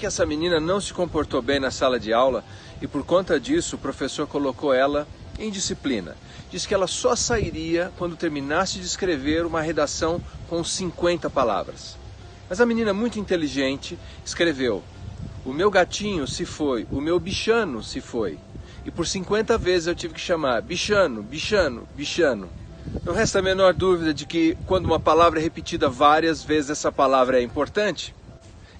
que essa menina não se comportou bem na sala de aula e por conta disso o professor colocou ela em disciplina. Disse que ela só sairia quando terminasse de escrever uma redação com 50 palavras. Mas a menina, muito inteligente, escreveu: o meu gatinho se foi, o meu bichano se foi. E por 50 vezes eu tive que chamar bichano, bichano, bichano. Não resta a menor dúvida de que quando uma palavra é repetida várias vezes, essa palavra é importante.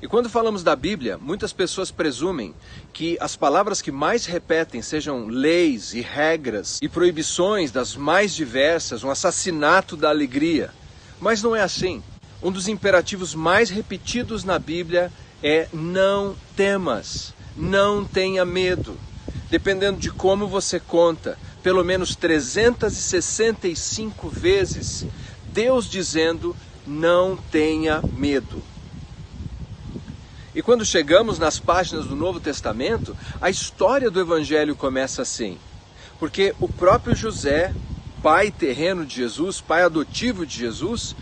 E quando falamos da Bíblia, muitas pessoas presumem que as palavras que mais repetem sejam leis e regras e proibições das mais diversas, um assassinato da alegria. Mas não é assim. Um dos imperativos mais repetidos na Bíblia é não temas, não tenha medo. Dependendo de como você conta, pelo menos 365 vezes, Deus dizendo não tenha medo. E quando chegamos nas páginas do Novo Testamento, a história do Evangelho começa assim. Porque o próprio José, pai terreno de Jesus, pai adotivo de Jesus,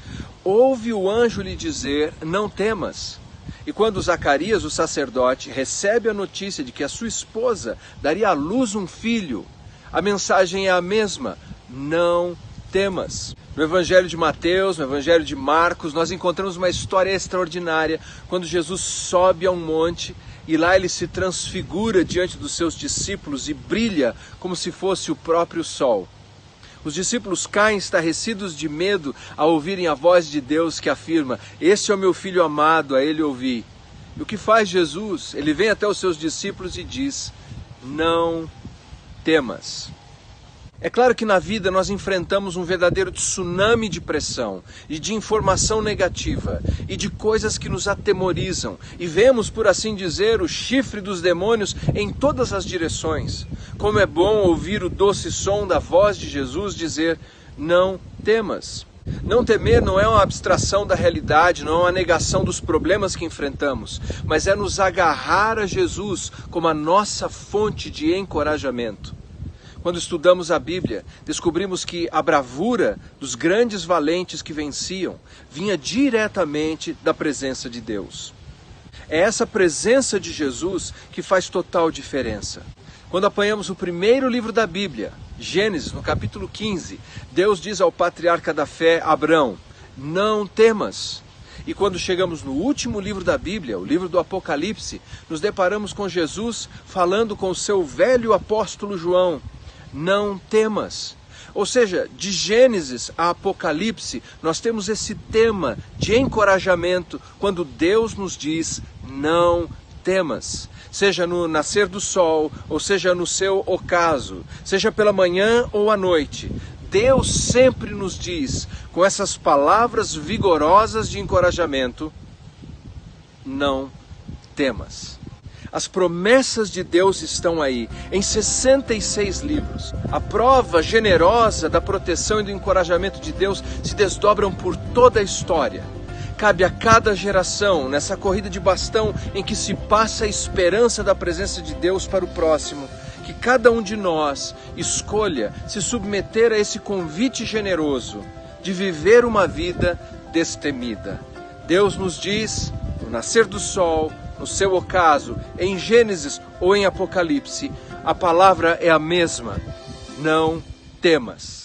ouve o anjo lhe dizer, não temas. E quando Zacarias, o sacerdote, recebe a notícia de que a sua esposa daria à luz um filho, a mensagem é a mesma, não temas. No Evangelho de Mateus, no Evangelho de Marcos, nós encontramos uma história extraordinária, quando Jesus sobe a um monte e lá ele se transfigura diante dos seus discípulos e brilha como se fosse o próprio sol. Os discípulos caem estarrecidos de medo ao ouvirem a voz de Deus que afirma, este é o meu filho amado, a ele ouvi. E o que faz Jesus? Ele vem até os seus discípulos e diz, não temas. É claro que na vida nós enfrentamos um verdadeiro tsunami de pressão e de informação negativa e de coisas que nos atemorizam e vemos, por assim dizer, o chifre dos demônios em todas as direções. Como é bom ouvir o doce som da voz de Jesus dizer, não temas. Não temer não é uma abstração da realidade, não é uma negação dos problemas que enfrentamos, mas é nos agarrar a Jesus como a nossa fonte de encorajamento. Quando estudamos a Bíblia, descobrimos que a bravura dos grandes valentes que venciam vinha diretamente da presença de Deus. É essa presença de Jesus que faz total diferença. Quando apanhamos o primeiro livro da Bíblia, Gênesis, no capítulo 15, Deus diz ao patriarca da fé, Abrão, não temas. E quando chegamos no último livro da Bíblia, o livro do Apocalipse, nos deparamos com Jesus falando com o seu velho apóstolo João, não temas. Ou seja, de Gênesis a Apocalipse, nós temos esse tema de encorajamento quando Deus nos diz, não temas. Seja no nascer do sol, ou seja no seu ocaso, seja pela manhã ou à noite. Deus sempre nos diz, com essas palavras vigorosas de encorajamento, não temas. As promessas de Deus estão aí, em 66 livros. A prova generosa da proteção e do encorajamento de Deus se desdobram por toda a história. Cabe a cada geração, nessa corrida de bastão em que se passa a esperança da presença de Deus para o próximo, que cada um de nós escolha se submeter a esse convite generoso de viver uma vida destemida. Deus nos diz, no nascer do sol, no seu ocaso, em Gênesis ou em Apocalipse, a palavra é a mesma, não temas.